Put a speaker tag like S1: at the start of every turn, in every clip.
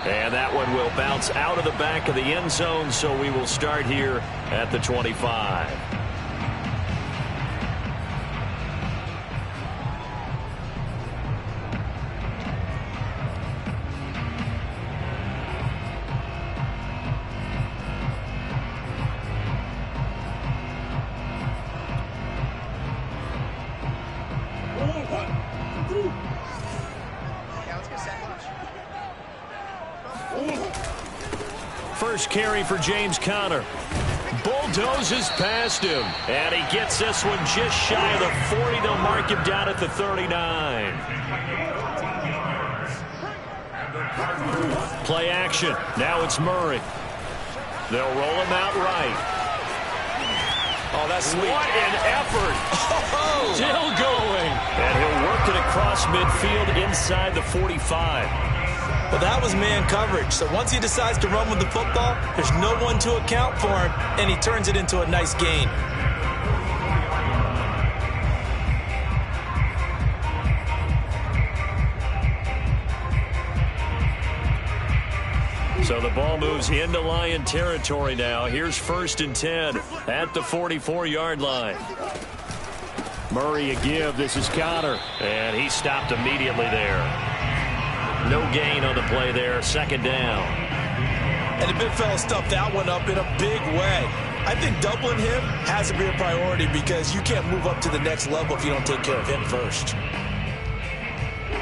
S1: And that one will bounce out of the back of the end zone, so we will start here at the 25. First carry for James Conner. Bulldozes past him. And he gets this one just shy of the 40. They'll mark him down at the 39. Play action. Now it's Murray. They'll roll him out right.
S2: Oh, that's sweet.
S1: What an effort.
S2: Oh.
S1: Still going. And he'll work it across midfield inside the 45.
S2: Well, that was man coverage. So once he decides to run with the football, there's no one to account for him, and he turns it into a nice gain.
S1: So the ball moves into Lion territory now. Here's 1st and 10 at the 44-yard line. Murray a give. This is Conner. And he stopped immediately there. No gain on the play there. 2nd down.
S2: And the big fella stuffed that one up in a big way. I think doubling him has to be a priority because you can't move up to the next level if you don't take care of him first.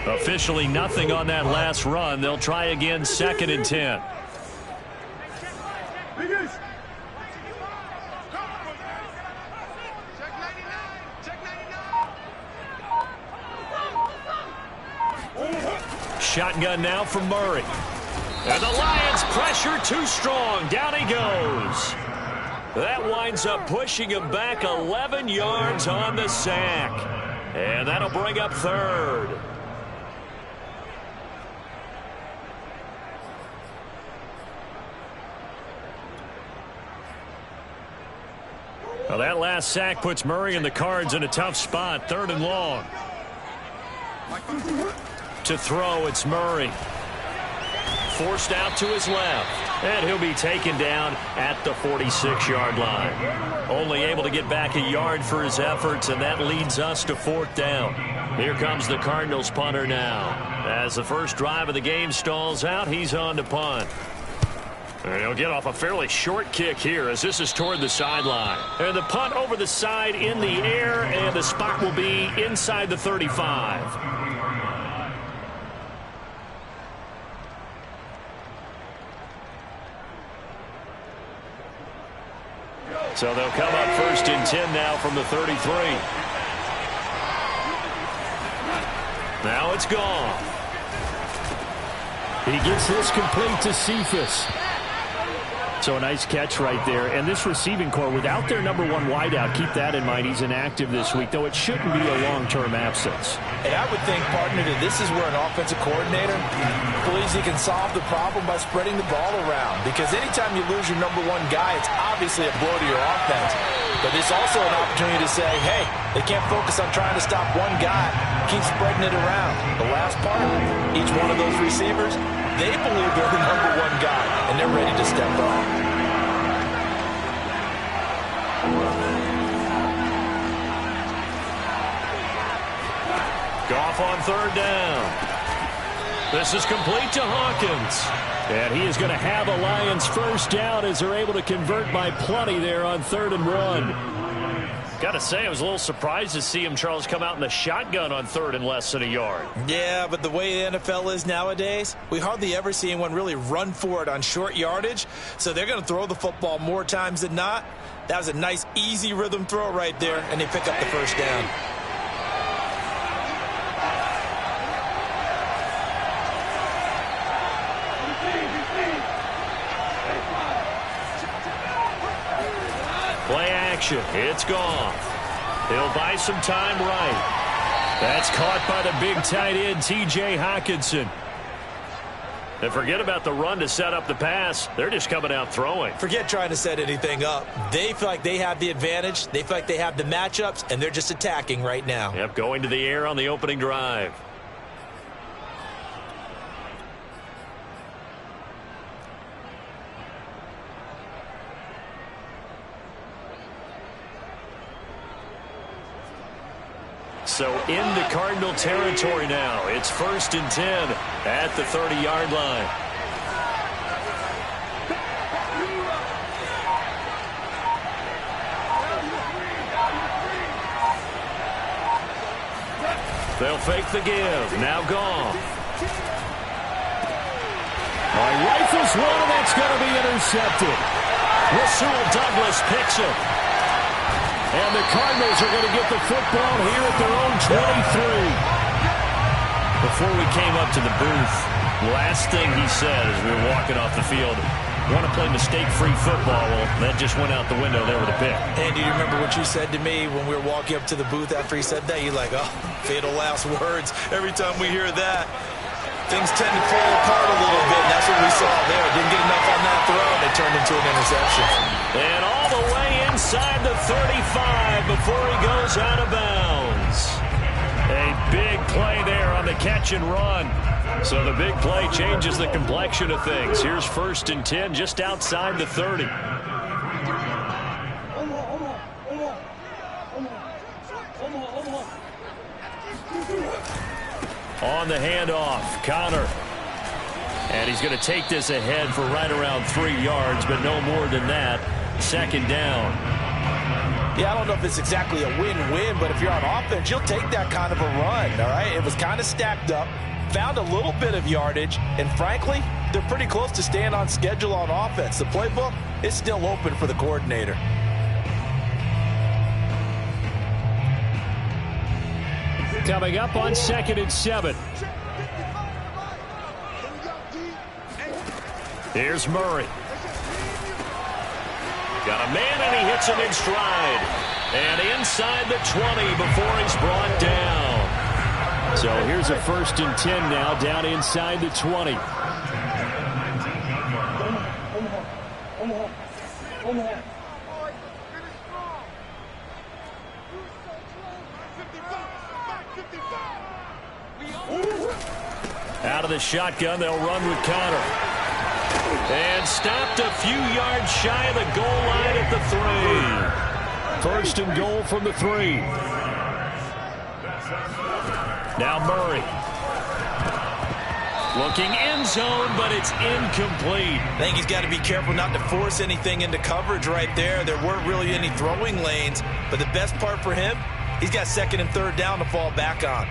S1: Officially nothing on that last run. They'll try again 2nd and 10. Shotgun now from Murray. And the Lions pressure too strong. Down he goes. That winds up pushing him back 11 yards on the sack. And that'll bring up 3rd. Well, that last sack puts Murray and the Cards in a tough spot. 3rd and long. To throw, it's Murray. Forced out to his left. And he'll be taken down at the 46-yard line. Only able to get back a yard for his efforts, and that leads us to 4th down. Here comes the Cardinals punter now. As the first drive of the game stalls out, he's on to punt. And he'll get off a fairly short kick here as this is toward the sideline. And the punt over the side in the air, and the spot will be inside the 35. So they'll come up 1st and 10 now from the 33. Now it's gone. He gets this complete to Cephas. So a nice catch right there. And this receiving core, without their #1 wideout, keep that in mind. He's inactive this week, though it shouldn't be a long-term absence.
S2: And I would think, partner, that this is where an offensive coordinator believes he can solve the problem by spreading the ball around. Because anytime you lose your #1 guy, it's obviously a blow to your offense. But it's also an opportunity to say, hey, they can't focus on trying to stop one guy. Keep spreading it around. The last part, each one of those receivers, they believe they're the #1 guy, and they're ready to step up.
S1: Goff on 3rd down. This is complete to Hawkins. And he is going to have a Lions first down as they're able to convert by plenty there on 3rd and 1. Got to say, I was a little surprised to see him, Charles, come out in the shotgun on 3rd and less than a yard.
S2: Yeah, but the way the NFL is nowadays, we hardly ever see anyone really run for it on short yardage. So they're going to throw the football more times than not. That was a nice, easy rhythm throw right there, and they pick up the first down.
S1: Play action. It's gone. He'll buy some time right. That's caught by the big tight end, T.J. Hockenson. And forget about the run to set up the pass. They're just coming out throwing.
S2: Forget trying to set anything up. They feel like they have the advantage. They feel like they have the matchups, and they're just attacking right now.
S1: Yep, going to the air on the opening drive. So into Cardinal territory now. It's 1st and 10 at the 30-yard line. They'll fake the give. Now gone.
S3: Rifles one, and that's going to be intercepted.
S1: Rasul Douglas picks him.
S3: And the Cardinals are going to get the football here at their own 23.
S1: Before we came up to the booth, last thing he said as we were walking off the field, want to play mistake-free football. Well, that just went out the window there with a pick.
S2: And do you remember what you said to me when we were walking up to the booth after he said that? You're like, oh, fatal last words. Every time we hear that, things tend to fall apart a little bit. And that's what we saw there. Didn't get enough on that throw, and it turned into an interception.
S1: And all the way inside the 35 before he goes out of bounds. A big play there on the catch and run. So the big play changes the complexion of things. Here's 1st and 10 just outside the 30. On the handoff, Connor. And he's going to take this ahead for right around 3 yards, but no more than that. 2nd down.
S2: Yeah, I don't know if it's exactly a win-win, but if you're on offense, you'll take that kind of a run, all right? It was kind of stacked up, found a little bit of yardage, and frankly, they're pretty close to staying on schedule on offense. The playbook is still open for the coordinator.
S3: Coming up on 2nd and 7.
S1: Here's Murray. Got a man, and he hits him in stride. And inside the 20 before he's brought down.
S3: So here's a 1st and 10 now, down inside the 20.
S1: Out of the shotgun, they'll run with Connor. And stopped a few yards shy of the goal line at the 3.
S3: 1st and goal from the 3.
S1: Now Murray. Looking end zone, but it's incomplete.
S2: I think he's got to be careful not to force anything into coverage right there. There weren't really any throwing lanes, but the best part for him, he's got 2nd and 3rd down to fall back on.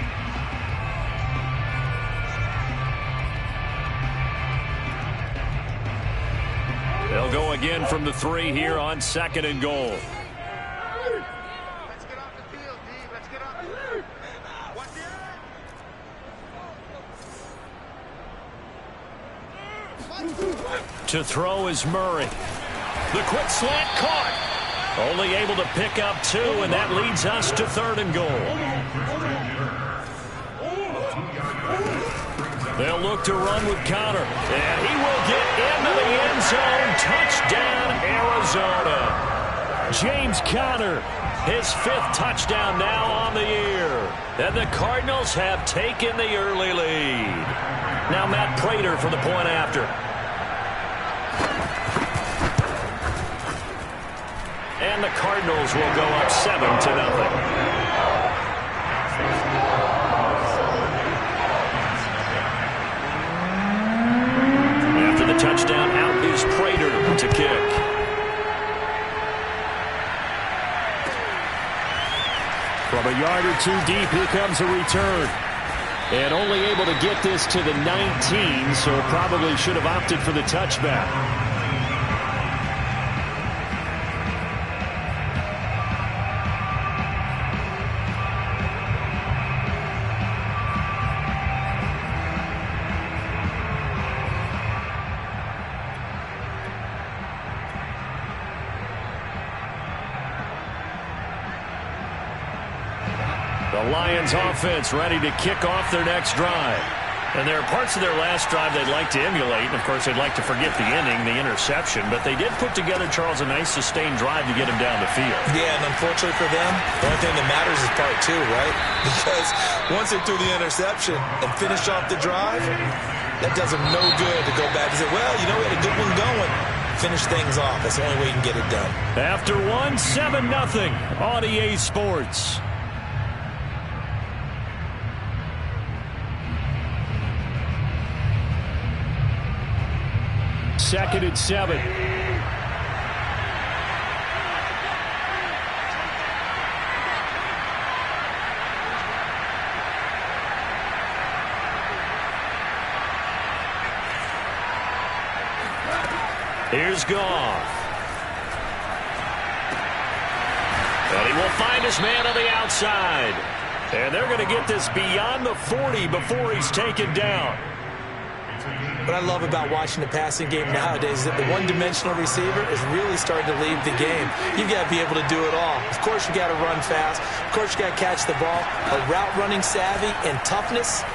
S1: They'll go again from the 3 here on 2nd and goal.
S4: Let's get off the field, D. Let's get off the field.
S1: To throw is Murray. The quick slant caught. Only able to pick up 2, and that leads us to 3rd and goal. They'll look to run with Connor. And he will get into the end zone. Touchdown, Arizona. James Conner, his 5th touchdown now on the year. And the Cardinals have taken the early lead. Now Matt Prater for the point after. And the Cardinals will go up 7-0. Touchdown, out is Prater to kick.
S3: From a yard or 2 deep, here comes a return. And only able to get this to the 19, so probably should have opted for the touchback.
S1: The Lions offense ready to kick off their next drive. And there are parts of their last drive they'd like to emulate. And, of course, they'd like to forget the ending, the interception. But they did put together, Charles, a nice sustained drive to get him down the field.
S2: Yeah, and unfortunately for them, the only thing that matters is part 2, right? Because once they threw the interception and finished off the drive, that does them no good to go back and say, well, you know, we had a good one going. Finish things off. That's the only way you can get it done.
S1: After 1, 7-0 on EA Sports.
S3: 2nd and 7.
S1: Here's Goff. And he will find his man on the outside. And they're going to get this beyond the 40 before he's taken down.
S2: What I love about watching the passing game nowadays is that the one-dimensional receiver is really starting to leave the game. You've got to be able to do it all. Of course, you got to run fast. Of course, you got to catch the ball. But route running savvy and toughness,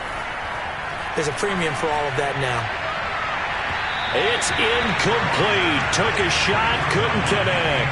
S2: there's a premium for all of that now.
S1: It's incomplete. Took a shot, couldn't connect.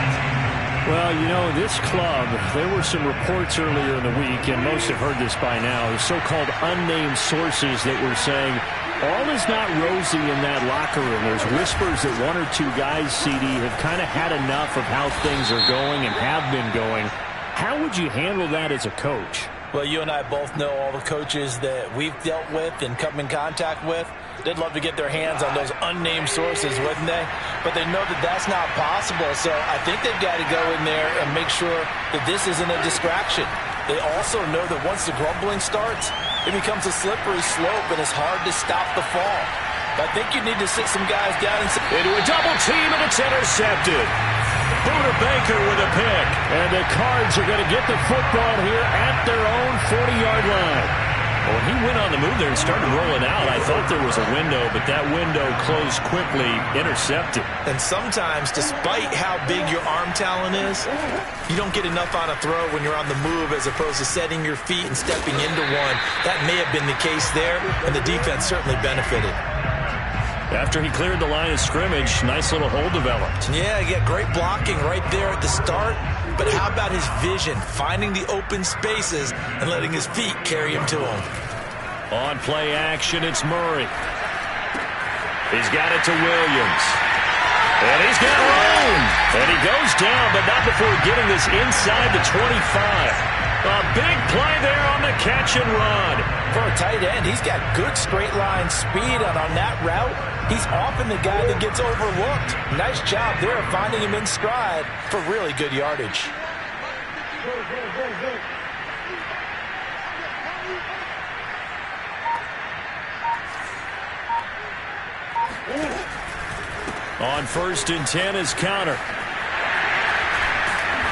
S3: Well, you know, this club, there were some reports earlier in the week, and most have heard this by now, so-called unnamed sources that were saying all is not rosy in that locker room. There's whispers that one or two guys, CD, have kind of had enough of how things are going and have been going. How would you handle that as a coach?
S2: Well, you and I both know all the coaches that we've dealt with and come in contact with. They'd love to get their hands on those unnamed sources, wouldn't they? But they know that that's not possible, so I think they've got to go in there and make sure that this isn't a distraction. They also know that once the grumbling starts, it becomes a slippery slope, and it's hard to stop the fall. But I think you need to sit some guys down and say,
S1: into a double team, and it's intercepted. Buda Baker with a pick.
S3: And the Cards are going to get the football here at their own 40-yard line.
S1: When he went on the move there and started rolling out, I thought there was a window, but that window closed quickly, intercepted.
S2: And sometimes, despite how big your arm talent is, you don't get enough on a throw when you're on the move as opposed to setting your feet and stepping into one. That may have been the case there, and the defense certainly benefited.
S1: After he cleared the line of scrimmage, nice little hole developed.
S2: Yeah, great blocking right there at the start. But how about his vision, finding the open spaces and letting his feet carry him to him?
S1: On play action, it's Murray. He's got it to Williams. And he's got room. And he goes down, but not before getting this inside the 25. A big play there on the catch and run.
S2: For a tight end, he's got good straight line speed, and on that route, he's often the guy that gets overlooked. Nice job there finding him in stride for really good yardage.
S1: On 1st and 10 is Counter.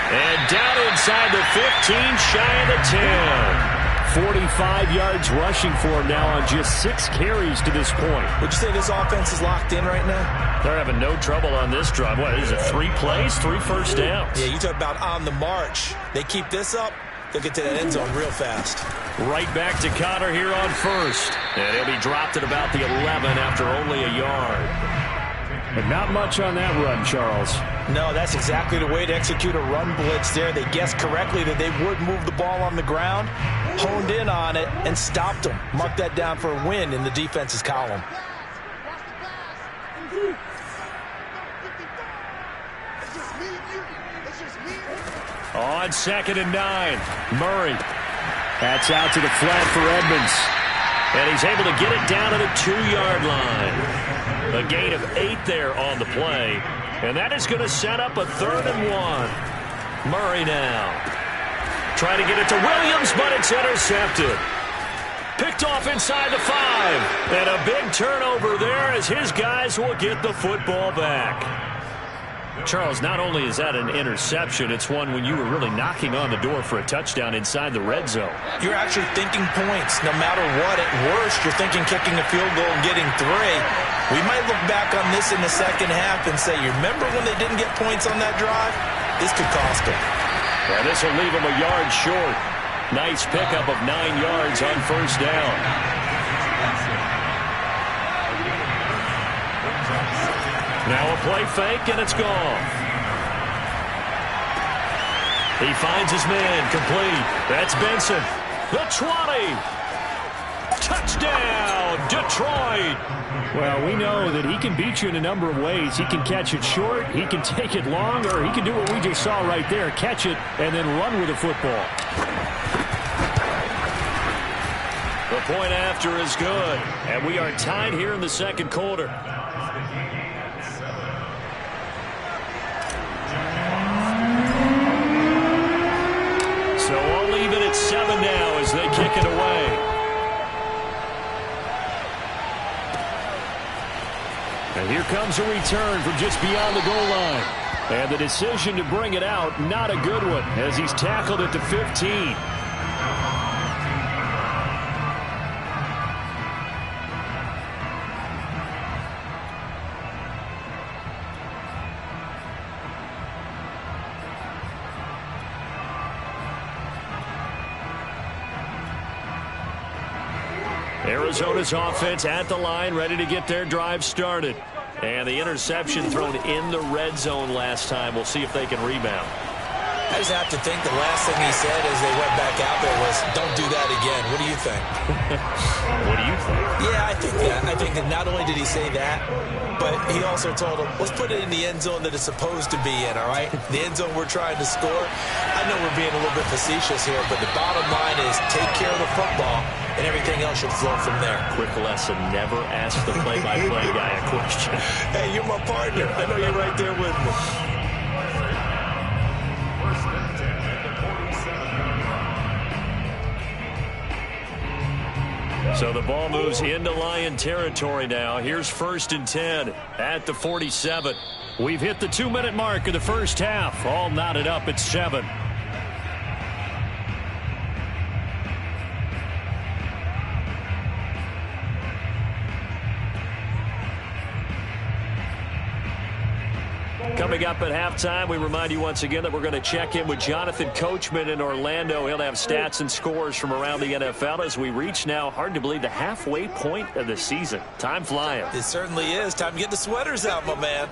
S1: And down inside the 15, shy of the 10.
S3: 45 yards rushing for him now on just 6 carries to this point.
S2: Would you say this offense is locked in right now?
S1: They're having no trouble on this drive. What is it, 3 plays, 3 first downs?
S2: Yeah, you talk about on the march. They keep this up, they'll get to that end zone real fast.
S1: Right back to Cotter here on 1st. And he'll be dropped at about the 11 after only a yard.
S3: But not much on that run, Charles.
S2: No, that's exactly the way to execute a run blitz there. They guessed correctly that they would move the ball on the ground, honed in on it, and stopped them. Mark that down for a win in the defense's column.
S1: On 2nd and 9, Murray.
S3: That's out to the flat for Edmonds.
S1: And he's able to get it down to the 2-yard line. A gain of 8 there on the play. And that is going to set up a 3rd and 1. Murray now. Trying to get it to Williams, but it's intercepted. Picked off inside the 5. And a big turnover there as his guys will get the football back. Charles, not only is that an interception, it's one when you were really knocking on the door for a touchdown inside the red zone.
S2: You're actually thinking points no matter what. At worst, you're thinking kicking a field goal and getting 3. We might look back on this in the second half and say, you remember when they didn't get points on that drive? This could cost them.
S1: Well, this will leave them a yard short. Nice pickup of 9 yards on 1st down. Now a play fake, and it's gone. He finds his man, complete. That's Benson. The 20. Touchdown, Detroit.
S3: Well, we know that he can beat you in a number of ways. He can catch it short, he can take it long, or he can do what we just saw right there, catch it and then run with the football.
S1: The point after is good, and we are tied here in the 2nd quarter. one now as they kick it away. And here comes a return from just beyond the goal line. And the decision to bring it out, not a good one, as he's tackled at the 15. Arizona's offense at the line, ready to get their drive started. And the interception thrown in the red zone last time. We'll see if they can rebound.
S2: I just have to think the last thing he said as they went back out there was, don't do that again. What do you think?
S1: What do you think?
S2: Yeah, I think that. I think that not only did he say that, but he also told him, let's put it in the end zone that it's supposed to be in, all right? The end zone we're trying to score. I know we're being a little bit facetious here, but the bottom line is take care of the football, and everything else should flow from there.
S1: Quick lesson, never ask the play-by-play guy a question.
S2: Hey, you're my partner. I know you're right there with me.
S1: So the ball moves into Lion territory now. Here's 1st and 10 at the 47. We've hit the 2-minute mark of the first half. All knotted up at 7. Coming up at halftime, we remind you once again that we're going to check in with Jonathan Coachman in Orlando. He'll have stats and scores from around the NFL as we reach now, hard to believe, the halfway point of the season. Time flying.
S2: It certainly is. Time to get the sweaters out, my man.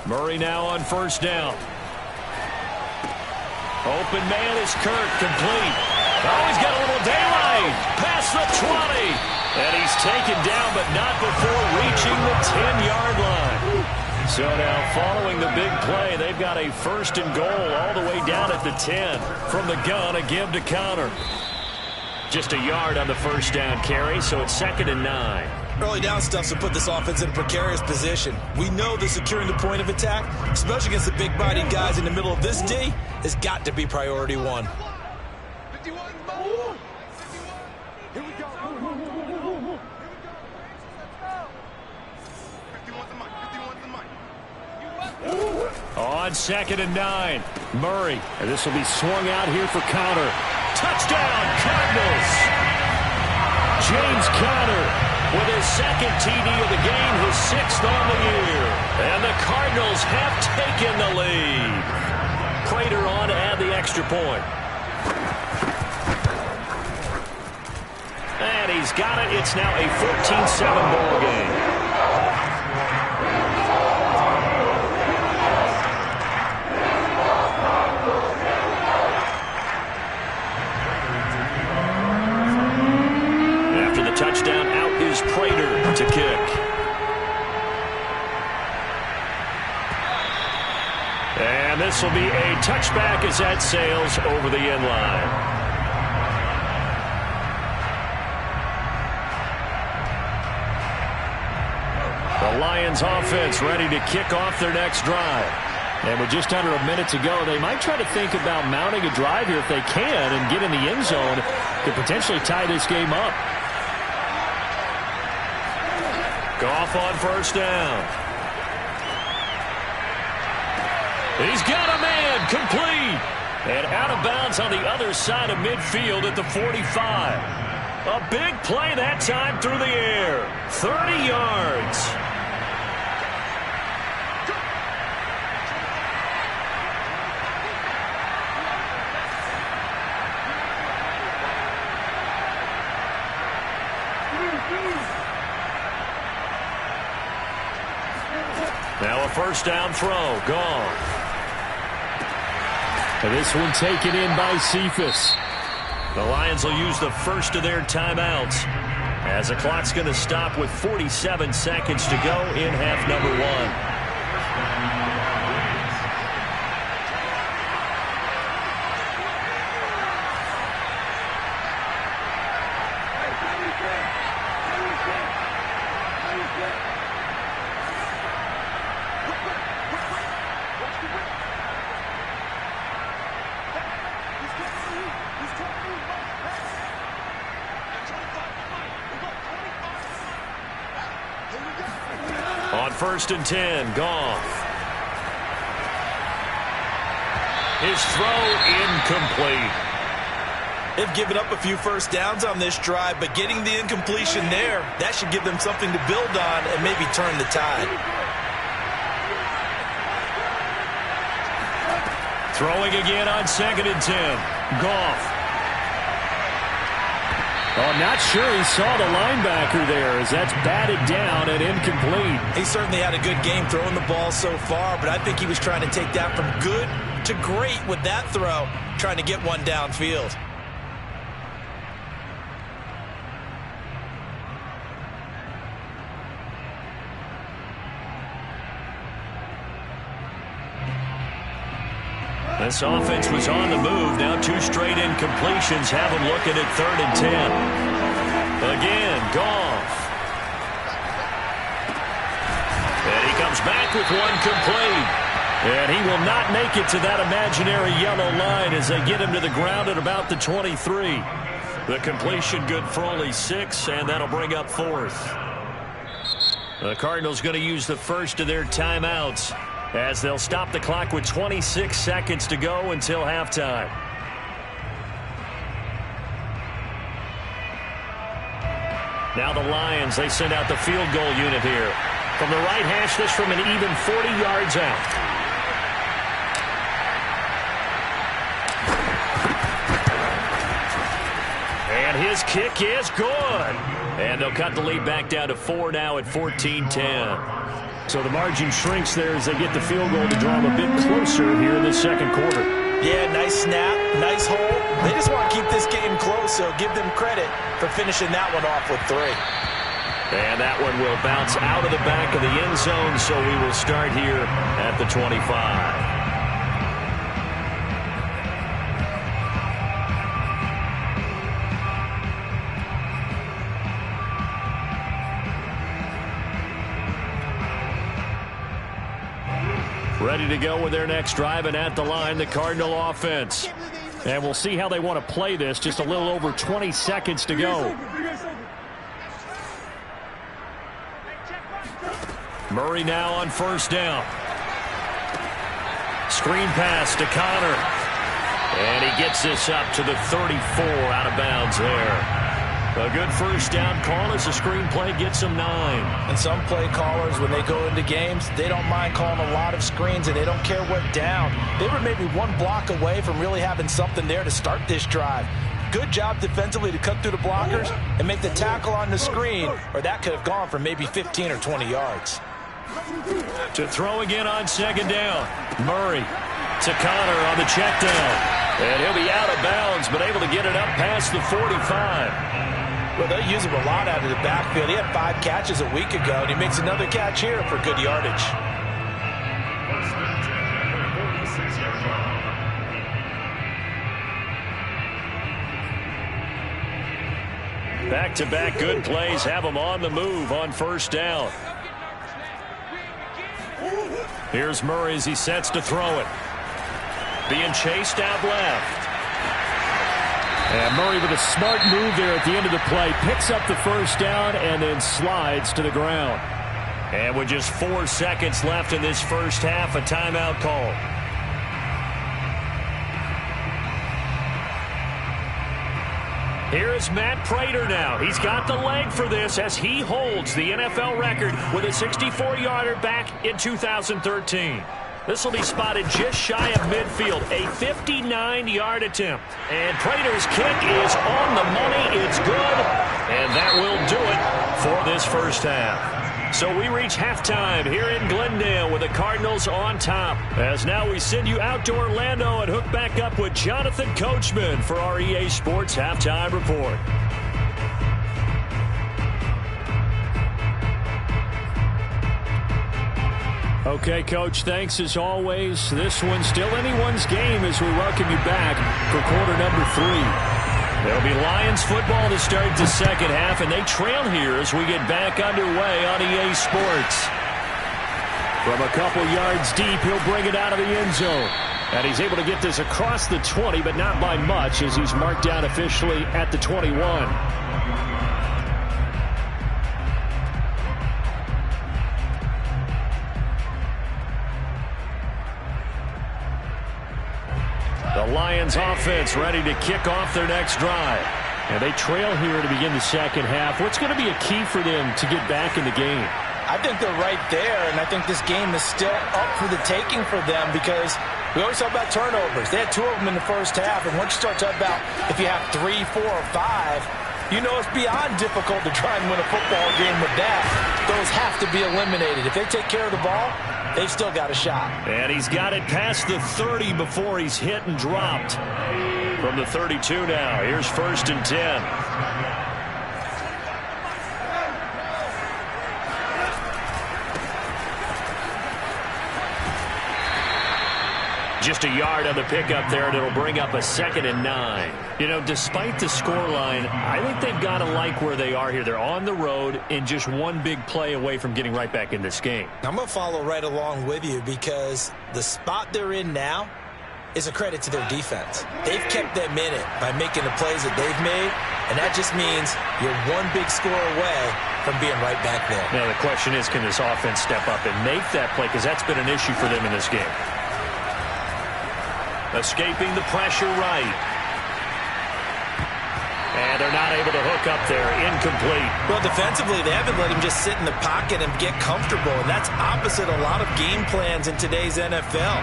S1: Murray now on 1st down. Open man is Kirk, complete. Oh, he's got a little daylight. Past the 20. And he's taken down, but not before reaching the 10-yard line. So now, following the big play, they've got a 1st and goal all the way down at the 10. From the gun, a give to counter. Just a yard on the 1st down carry, so it's 2nd and 9.
S2: Early down stuff to put this offense in a precarious position. We know that securing the point of attack, especially against the big-bodied guys in the middle of this D, has got to be priority 1.
S1: On 2nd and 9, Murray. And this will be swung out here for counter. Touchdown, Cardinals! James Conner with his 2nd TD of the game, his 6th on the year. And the Cardinals have taken the lead. Prater on to add the extra point. And he's got it. It's now a 14-7 ball game. Touchdown, out is Prater to kick. And this will be a touchback as that sails over the end line. The Lions offense ready to kick off their next drive. And with just under a minute to go, they might try to think about mounting a drive here if they can and get in the end zone to potentially tie this game up. Goff on 1st down. He's got a man, complete. And out of bounds on the other side of midfield at the 45. A big play that time through the air. 30 yards. Now a 1st down throw, gone.
S3: And this one taken in by Cephas.
S1: The Lions will use the first of their timeouts as the clock's going to stop with 47 seconds to go in half number 1. 1st and 10. Goff. His throw incomplete.
S2: They've given up a few first downs on this drive, but getting the incompletion there, that should give them something to build on and maybe turn the tide.
S1: Throwing again on 2nd and 10. Goff.
S3: Oh, not sure he saw the linebacker there as that's batted down and incomplete.
S2: He certainly had a good game throwing the ball so far, but I think he was trying to take that from good to great with that throw, trying to get one downfield.
S1: This offense was on the move. Now 2 straight incompletions have them looking at 3rd and 10. Again, Goff. And he comes back with one complete. And he will not make it to that imaginary yellow line as they get him to the ground at about the 23. The completion good for only 6, and that'll bring up 4th. The Cardinals going to use the first of their timeouts, as they'll stop the clock with 26 seconds to go until halftime. Now the Lions, they send out the field goal unit here. From the right hash, this from an even 40 yards out. And his kick is good. And they'll cut the lead back down to 4 now at 14-10.
S3: So the margin shrinks there as they get the field goal to draw them a bit closer here in the second quarter.
S2: Yeah, nice snap, nice hole. They just want to keep this game close, so give them credit for finishing that one off with 3.
S1: And that one will bounce out of the back of the end zone, so we will start here at the 25. Ready to go with their next drive, and at the line, the Cardinal offense.
S3: And we'll see how they want to play this. Just a little over 20 seconds to go.
S1: Murray now on 1st down. Screen pass to Connor. And he gets this up to the 34, out of bounds there. A good 1st down call as the screenplay gets them 9.
S2: And some play callers, when they go into games, they don't mind calling a lot of screens, and they don't care what down. They were maybe 1 block away from really having something there to start this drive. Good job defensively to cut through the blockers and make the tackle on the screen, or that could have gone for maybe 15 or 20 yards.
S1: To throw again on 2nd down. Murray to Connor on the check down. And he'll be out of bounds, but able to get it up past the 45.
S2: Well, they use him a lot out of the backfield. He had 5 catches a week ago, and he makes another catch here for good yardage.
S1: Back-to-back good plays have him on the move on 1st down. Here's Murray as he sets to throw it. Being chased out left.
S3: And Murray with a smart move there at the end of the play. Picks up the 1st down and then slides to the ground.
S1: And with just 4 seconds left in this first half, a timeout call. Here is Matt Prater now. He's got the leg for this as he holds the NFL record with a 64-yarder back in 2013. This will be spotted just shy of midfield, a 59-yard attempt. And Prater's kick is on the money. It's good, and that will do it for this first half. So we reach halftime here in Glendale with the Cardinals on top. As now we send you out to Orlando and hook back up with Jonathan Coachman for our EA Sports Halftime Report.
S3: Okay, Coach, thanks as always. This one's still anyone's game as we welcome you back for quarter number 3.
S1: There'll be Lions football to start the second half, and they trail here as we get back underway on EA Sports.
S3: From a couple yards deep, he'll bring it out of the end zone. And he's able to get this across the 20, but not by much as he's marked down officially at the 21.
S1: Lions offense ready to kick off their next drive.
S3: And they trail here to begin the second half. What's going to be a key for them to get back in the game?
S2: I think they're right there, and I think this game is still up for the taking for them because we always talk about turnovers. They had 2 of them in the first half, and once you start talking about if you have 3, 4, or 5, you know it's beyond difficult to try and win a football game with that. Those have to be eliminated. If they take care of the ball, they've still got a shot.
S1: And he's got it past the 30 before he's hit and dropped. From the 32 now, here's 1st and 10. Just a yard on the pickup there, and it'll bring up a 2nd and 9.
S3: You know, despite the scoreline, I think they've got to like where they are here. They're on the road and just one big play away from getting right back in this game.
S2: I'm going to follow right along with you because the spot they're in now is a credit to their defense. They've kept them in it by making the plays that they've made, and that just means you're one big score away from being right back there.
S3: Now, the question is, can this offense step up and make that play? Because that's been an issue for them in this game.
S1: Escaping the pressure right. And they're not able to hook up there. Incomplete.
S2: Well, defensively, they haven't let him just sit in the pocket and get comfortable, and that's opposite a lot of game plans in today's NFL.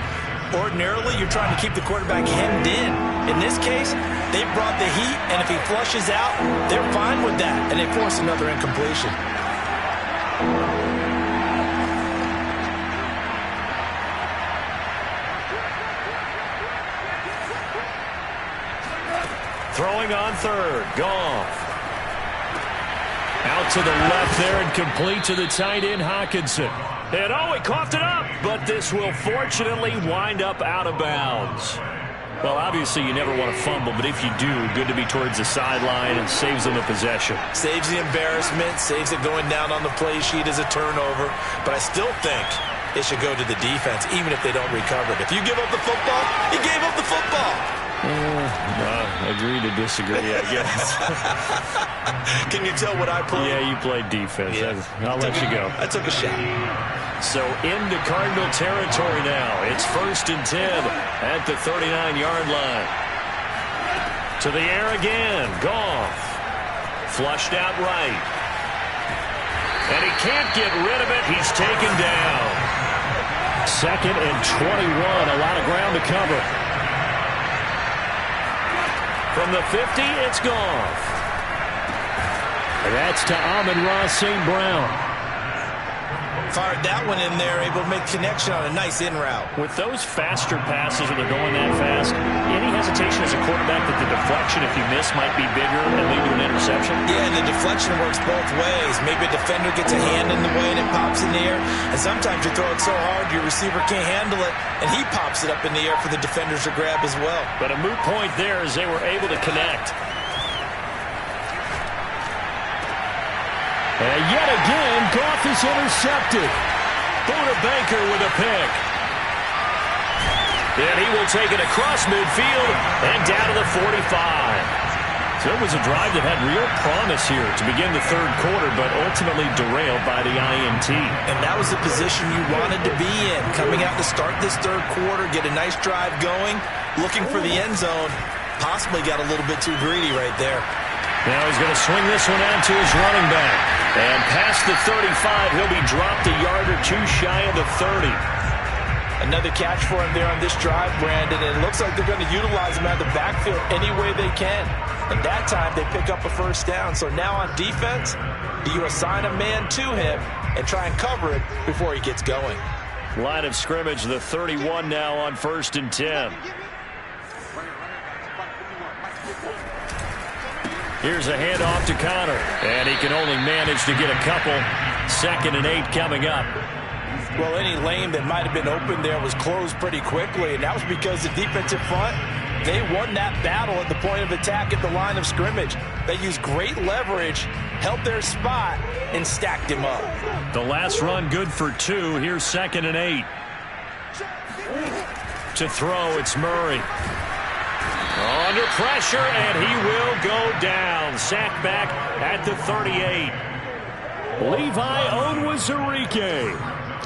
S2: Ordinarily, you're trying to keep the quarterback hemmed in. In this case, they brought the heat, and if he flushes out, they're fine with that, and they force another incompletion.
S1: Throwing on 3rd. Goff. Out to the left there and complete to the tight end, Hockenson. And he coughed it up, but this will fortunately wind up out of bounds. Well, obviously you never want to fumble, but if you do, good to be towards the sideline and saves them a possession.
S2: Saves the embarrassment, saves it going down on the play sheet as a turnover, but I still think it should go to the defense, even if they don't recover it. If you give up the football, you gave up the football.
S3: Agree to disagree, I guess.
S2: Can you tell what I played?
S3: Yeah, you played defense.
S2: Yeah.
S3: I'll let you go.
S2: I took a shot.
S1: So into Cardinal territory now. It's 1st and 10 at the 39-yard line. To the air again. Goff. Flushed out right. And he can't get rid of it. He's taken down.
S3: 2nd and 21. A lot of ground to cover.
S1: From the 50, it's Goff.
S3: That's to Amon-Ra St. Brown.
S2: Fired that one in there, able to make connection on a nice in route.
S3: With those faster passes when they're going that fast, any hesitation as a quarterback that the deflection, if you miss, might be bigger and lead to an interception?
S2: Yeah, and the deflection works both ways. Maybe a defender gets a hand in the way and it pops in the air. And sometimes you throw it so hard your receiver can't handle it, and he pops it up in the air for the defenders to grab as well.
S1: But a moot point there as they were able to connect.
S3: And yet again, Goff is intercepted.
S1: Buda Baker with a pick. And he will take it across midfield and down to the 45.
S3: So it was a drive that had real promise here to begin the 3rd quarter, but ultimately derailed by the INT.
S2: And that was the position you wanted to be in. Coming out to start this 3rd quarter, get a nice drive going, looking for the end zone. Possibly got a little bit too greedy right there.
S1: Now he's going to swing this one out to his running back. And past the 35, he'll be dropped a yard or two shy of the 30.
S2: Another catch for him there on this drive, Brandon. And it looks like they're going to utilize him out of the backfield any way they can. And that time they pick up a 1st down. So now on defense, do you assign a man to him and try and cover it before he gets going?
S1: Line of scrimmage, the 31 now on 1st and 10. Here's a handoff to Connor. And he can only manage to get a couple. 2nd and 8 coming up.
S2: Well, any lane that might have been open there was closed pretty quickly, and that was because the defensive front, they won that battle at the point of attack at the line of scrimmage. They used great leverage, held their spot, and stacked him up.
S1: The last run good for 2. Here's 2nd and 8. To throw, it's Murray. Under pressure, and he will go down. Sacked back at the 38. Levi Onwuzurike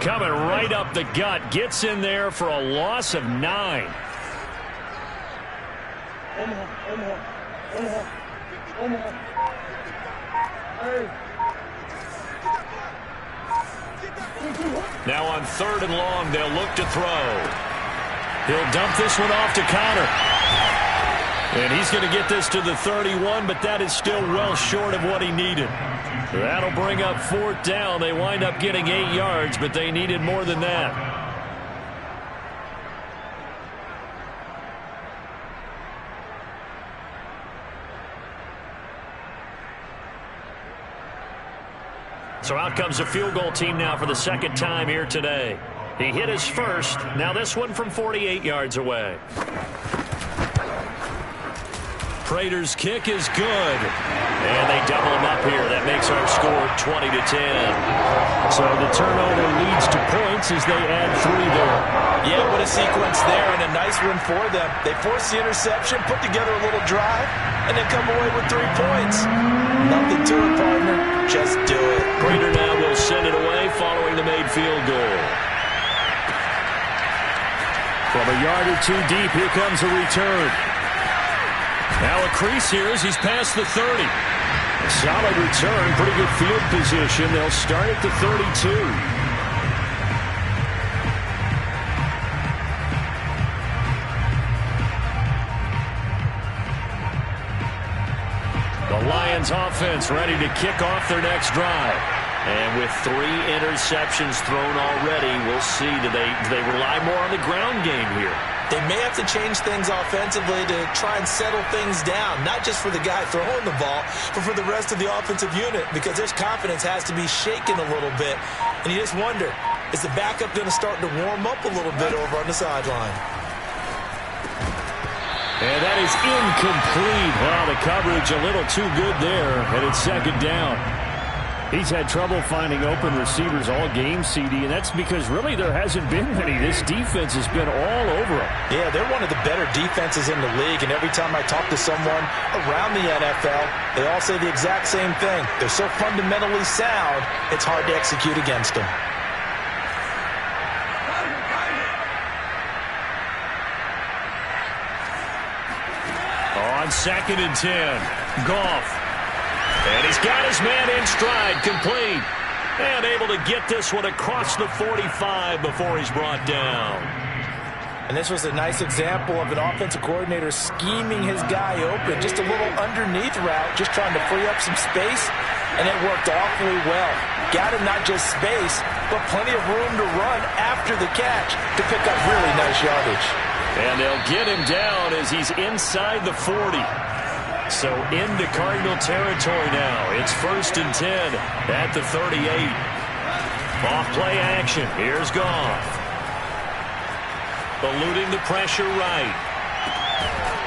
S1: coming right up the gut. Gets in there for a loss of 9. Now on 3rd and long, they'll look to throw. He'll dump this one off to Connor. And he's going to get this to the 31, but that is still well short of what he needed. That'll bring up 4th down. They wind up getting 8 yards, but they needed more than that. So out comes a field goal team now for the 2nd time here today. He hit his first. Now this one from 48 yards away. Prater's kick is good. And they double him up here. That makes our score 20-10.
S3: So the turnover leads to points as they add 3 there.
S2: Yeah, what a sequence there, and a nice win for them. They force the interception, put together a little drive, and then come away with 3 points. Nothing to it, partner. Just do it.
S1: Prater now will send it away following the made field goal.
S3: From a yard or 2 deep, here comes a return.
S1: Now a crease here as he's past the 30.
S3: Solid return, pretty good field position. They'll start at the 32.
S1: The Lions offense ready to kick off their next drive. And with 3 interceptions thrown already, we'll see. Do they rely more on the ground game here?
S2: They may have to change things offensively to try and settle things down, not just for the guy throwing the ball, but for the rest of the offensive unit, because their confidence has to be shaken a little bit. And you just wonder, is the backup going to start to warm up a little bit over on the sideline?
S3: And that is incomplete. Wow, the coverage a little too good there, and it's 2nd down. He's had trouble finding open receivers all game, CD, and that's because really there hasn't been many. This defense has been all over him.
S2: Yeah, they're one of the better defenses in the league, and every time I talk to someone around the NFL, they all say the exact same thing. They're so fundamentally sound, it's hard to execute against them.
S1: On 2nd and 10, Goff. And he's got his man in stride, complete. And able to get this one across the 45 before he's brought down.
S2: And this was a nice example of an offensive coordinator scheming his guy open. Just a little underneath route, just trying to free up some space. And it worked awfully well. Got him not just space, but plenty of room to run after the catch to pick up really nice yardage.
S1: And they'll get him down as he's inside the 40. So into Cardinal territory now. It's 1st and 10 at the 38. Off play action. Here's Goff. Eluding the pressure right.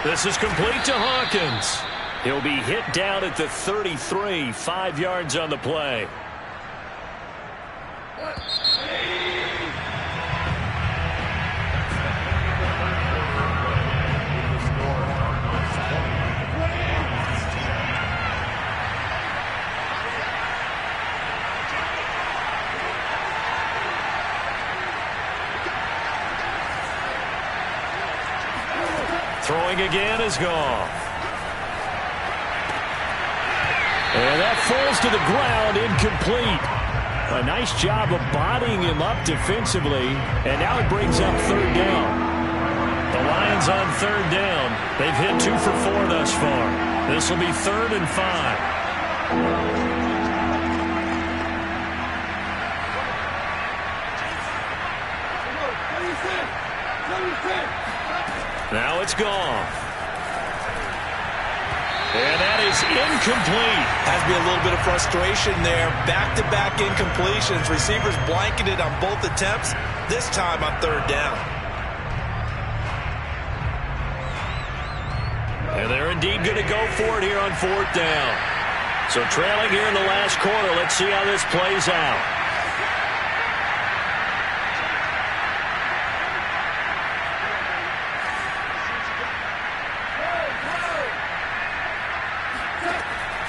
S1: This is complete to Hawkins. He'll be hit down at the 33. 5 yards on the play. Throwing again is Goff. And that falls to the ground, incomplete. A nice job of bodying him up defensively, and now it brings up 3rd down. The Lions on 3rd down. They've hit 2 for 4 thus far. This will be 3rd and 5. Now it's Goff. And that is incomplete.
S2: Has to be a little bit of frustration there. Back-to-back incompletions. Receivers blanketed on both attempts, this time on 3rd down.
S1: And they're indeed going to go for it here on 4th down. So trailing here in the last quarter. Let's see how this plays out.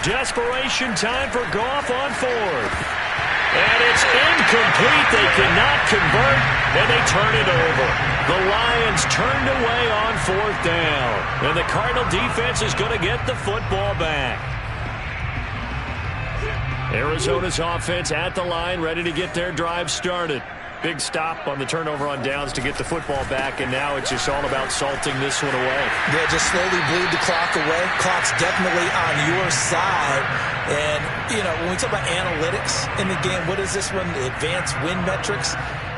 S1: Desperation time for Goff on 4th. And it's incomplete. They cannot convert, and they turn it over. The Lions turned away on 4th down. And the Cardinal defense is going to get the football back. Arizona's offense at the line, ready to get their drive started. Big stop on the turnover on downs to get the football back, and now it's just all about salting this one away.
S2: Yeah, just slowly bleed the clock away. Clock's definitely on your side. And, you know, when we talk about analytics in the game, what is this one? The advanced win metrics?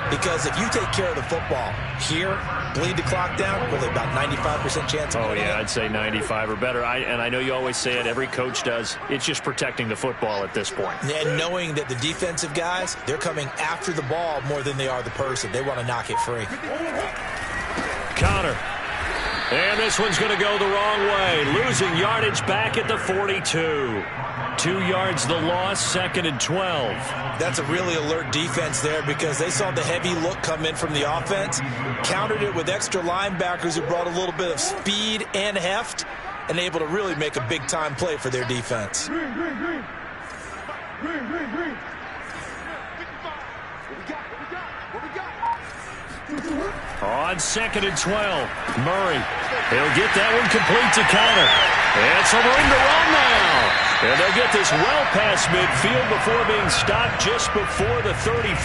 S2: Because if you take care of the football here, bleed the clock down, with about 95% chance of
S1: Oh, yeah, I'd say 95 or better. And I know you always say it, every coach does. It's just protecting the football at this point.
S2: And knowing that the defensive guys, they're coming after the ball more than they are the person. They want to knock it free.
S1: Connor. And this one's going to go the wrong way. Losing yardage back at the 42. 2 yards the loss, 2nd and 12.
S2: That's a really alert defense there because they saw the heavy look come in from the offense, countered it with extra linebackers who brought a little bit of speed and heft, and able to really make a big-time play for their defense.
S1: On 2nd and 12, Murray. He'll get that one complete to Connor. And some room to run now. And they'll get this well past midfield before being stopped just before the 35.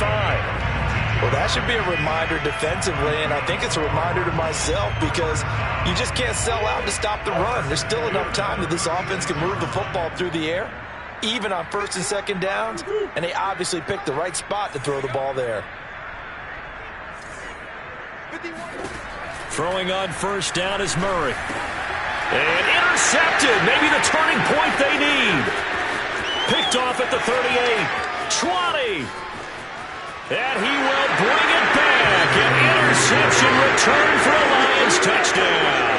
S2: Well, that should be a reminder defensively, and I think it's a reminder to myself because you just can't sell out to stop the run. There's still enough time that this offense can move the football through the air, even on 1st and 2nd downs, and they obviously picked the right spot to throw the ball there.
S1: Throwing on 1st down is Murray. And intercepted. Maybe the turning point they need. Picked off at the 38. 20. And he will bring it back. An interception return for a Lions touchdown.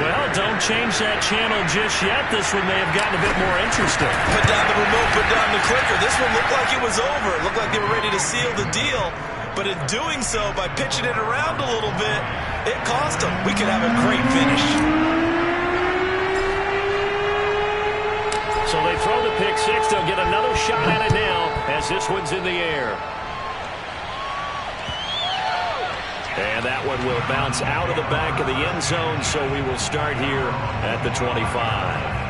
S1: Well, don't change that channel just yet. This one may have gotten a bit more interesting.
S2: Put down the remote, put down the clicker. This one looked like it was over. It looked like they were ready to seal the deal. But in doing so, by pitching it around a little bit, it cost them. We could have a great finish.
S1: So they throw the pick six. They'll get another shot at it now as this one's in the air. And that one will bounce out of the back of the end zone, so we will start here at the 25.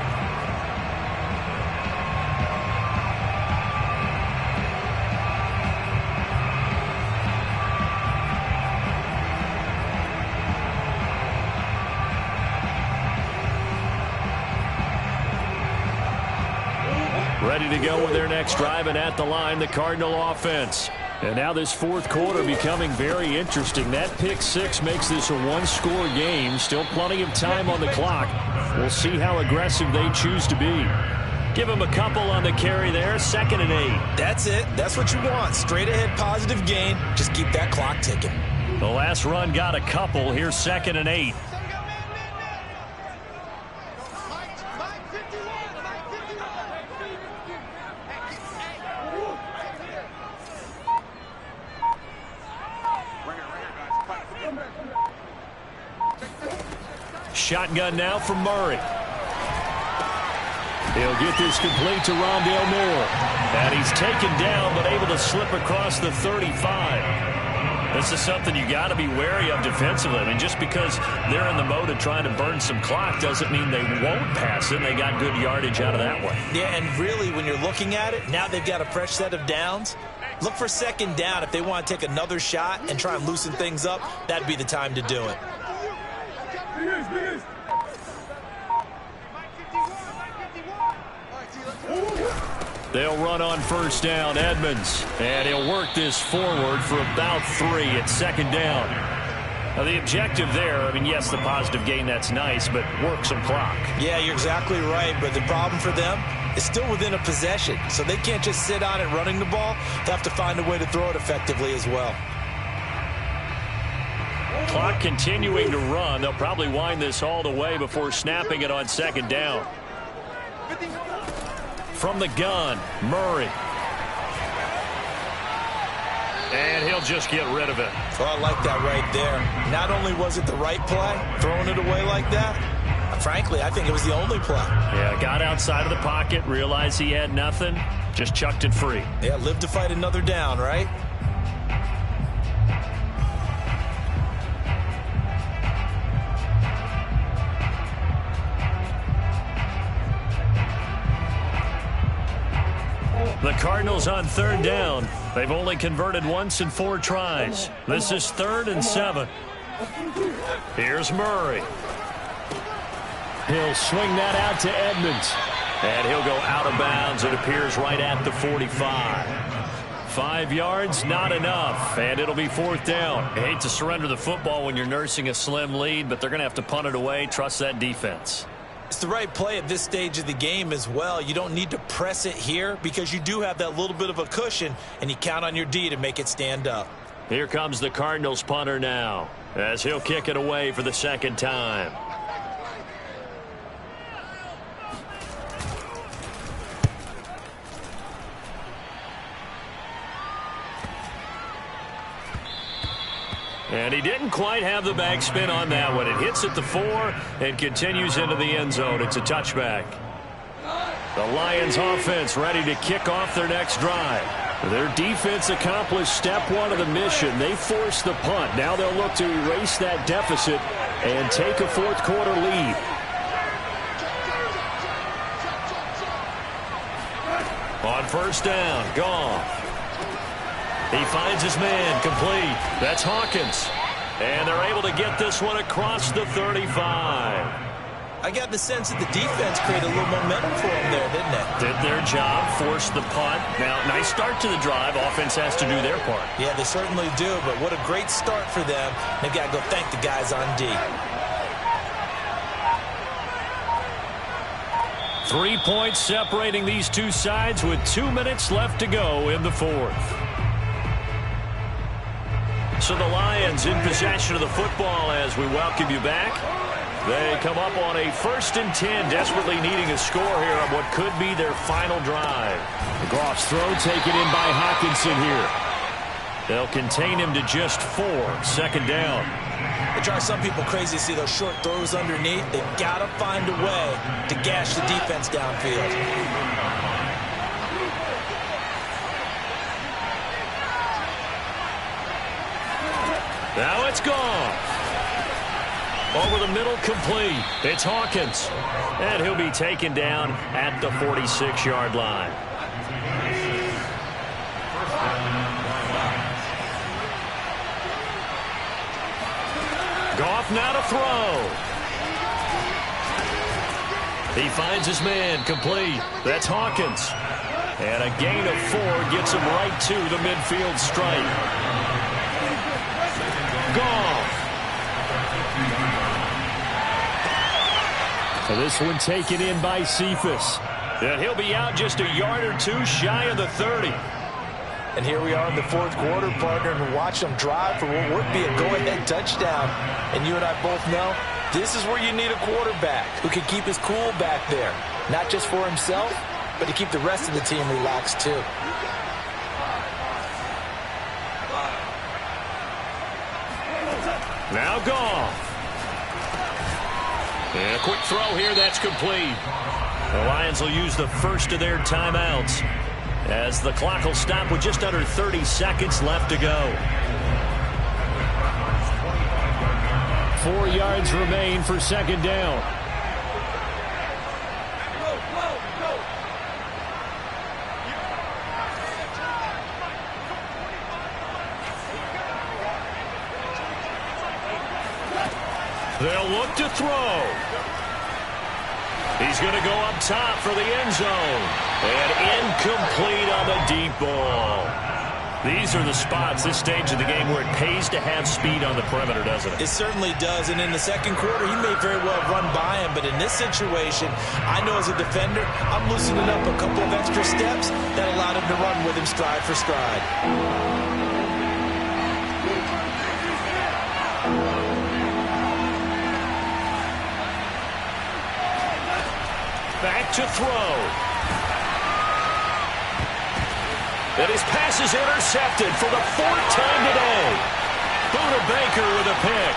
S1: Ready to go with their next drive, and at the line, the Cardinal offense. And now this 4th quarter becoming very interesting. That pick six makes this a one-score game. Still plenty of time on the clock. We'll see how aggressive they choose to be. Give them a couple on the carry there. 2nd and 8.
S2: That's it. That's what you want. Straight ahead positive gain. Just keep that clock ticking.
S1: The last run got a couple. Here's 2nd and 8. Shotgun now from Murray. He'll get this complete to Rondale Moore. And he's taken down, but able to slip across the 35. This is something you got to be wary of defensively. I mean, just because they're in the mode of trying to burn some clock doesn't mean they won't pass it. They got good yardage out of that one.
S2: Yeah, and really, when you're looking at it, now they've got a fresh set of downs. Look for 2nd down. If they want to take another shot and try and loosen things up, that'd be the time to do it.
S1: They'll run on 1st down, Edmonds. And he'll work this forward for about 3 at 2nd down. Now, the objective there, I mean, yes, the positive gain, that's nice, but work some clock.
S2: Yeah, you're exactly right, but the problem for them is still within a possession, so they can't just sit on it running the ball. They have to find a way to throw it effectively as well.
S1: Clock continuing to run. They'll probably wind this all the way before snapping it on 2nd down. From the gun, Murray. And he'll just get rid of it.
S2: Well, I like that right there. Not only was it the right play, throwing it away like that, Frankly, I think it was the only play.
S1: Yeah, got outside of the pocket, realized he had nothing, just chucked it free.
S2: Yeah, live to fight another down, right?
S1: The Cardinals on third down. They've only converted once in 4 tries. This is 3rd and 7. Here's Murray.
S3: He'll swing that out to Edmonds.
S1: And he'll go out of bounds. It appears right at the 45. 5 yards, not enough. And it'll be 4th down. I hate to surrender the football when you're nursing a slim lead, but they're going to have to punt it away. Trust that defense.
S2: It's the right play at this stage of the game as well. You don't need to press it here because you do have that little bit of a cushion, and you count on your D to make it stand up.
S1: Here comes the Cardinals punter now, as he'll kick it away for the 2nd time. And he didn't quite have the backspin on that one. It hits at the 4 and continues into the end zone. It's a touchback. The Lions offense ready to kick off their next drive.
S3: Their defense accomplished step 1 of the mission. They forced the punt. Now they'll look to erase that deficit and take a 4th quarter lead.
S1: On 1st down, Goff. He finds his man, complete. That's Hawkins. And they're able to get this one across the 35.
S2: I got the sense that the defense created a little momentum for them there, didn't it?
S1: Did their job, forced the punt. Now, nice start to the drive. Offense has to do their part.
S2: Yeah, they certainly do, but what a great start for them. They've got to go thank the guys on D.
S1: 3 points separating these two sides with 2 minutes left to go in the 4th. So the Lions in possession of the football as we welcome you back. They come up on a 1st and 10, desperately needing a score here on what could be their final drive.
S3: Goff's throw taken in by Hawkinson here.
S1: They'll contain him to just 4, 2nd down.
S2: It drives some people crazy to see those short throws underneath. They've got to find a way to gash the defense downfield.
S1: Now it's gone. Over the middle, complete. It's Hawkins. And he'll be taken down at the 46-yard line. Goff now to throw. He finds his man, complete. That's Hawkins. And a gain of 4 gets him right to the midfield stripe. Goff.
S3: So this one taken in by Cephas.
S1: And he'll be out just a yard or 2 shy of the 30.
S2: And here we are in the 4th quarter, partner, and watch them drive for what would be a go-ahead touchdown. And you and I both know this is where you need a quarterback who can keep his cool back there. Not just for himself, but to keep the rest of the team relaxed too.
S1: Now Goff. And a quick throw here, that's complete. The Lions will use the first of their timeouts as the clock will stop with just under 30 seconds left to go.
S3: 4 yards remain for 2nd down.
S1: They'll look to throw. He's going to go up top for the end zone. And incomplete on the deep ball. These are the spots, this stage of the game, where it pays to have speed on the perimeter, doesn't it?
S2: It certainly does. And in the 2nd quarter, he may very well run by him. But in this situation, I know as a defender, I'm loosening up a couple of extra steps that allowed him to run with him stride for stride.
S1: Back to throw. And his pass is intercepted for the 4th time today. Buda Baker with a pick.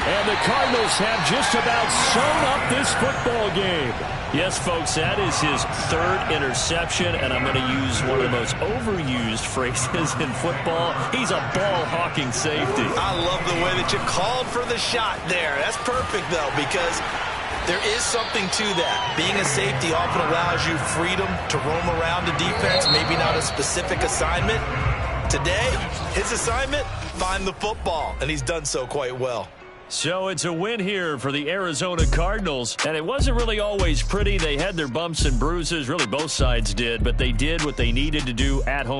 S3: And the Cardinals have just about sewn up this football game.
S1: Yes, folks, that is his third interception, and I'm going to use one of the most overused phrases in football. He's a ball-hawking safety.
S2: I love the way that you called for the shot there. That's perfect, though, because there is something to that. Being a safety often allows you freedom to roam around the defense, maybe not a specific assignment. Today, his assignment, find the football, and he's done so quite well.
S1: So it's a win here for the Arizona Cardinals, and it wasn't really always pretty. They had their bumps and bruises, really both sides did, but they did what they needed to do at home.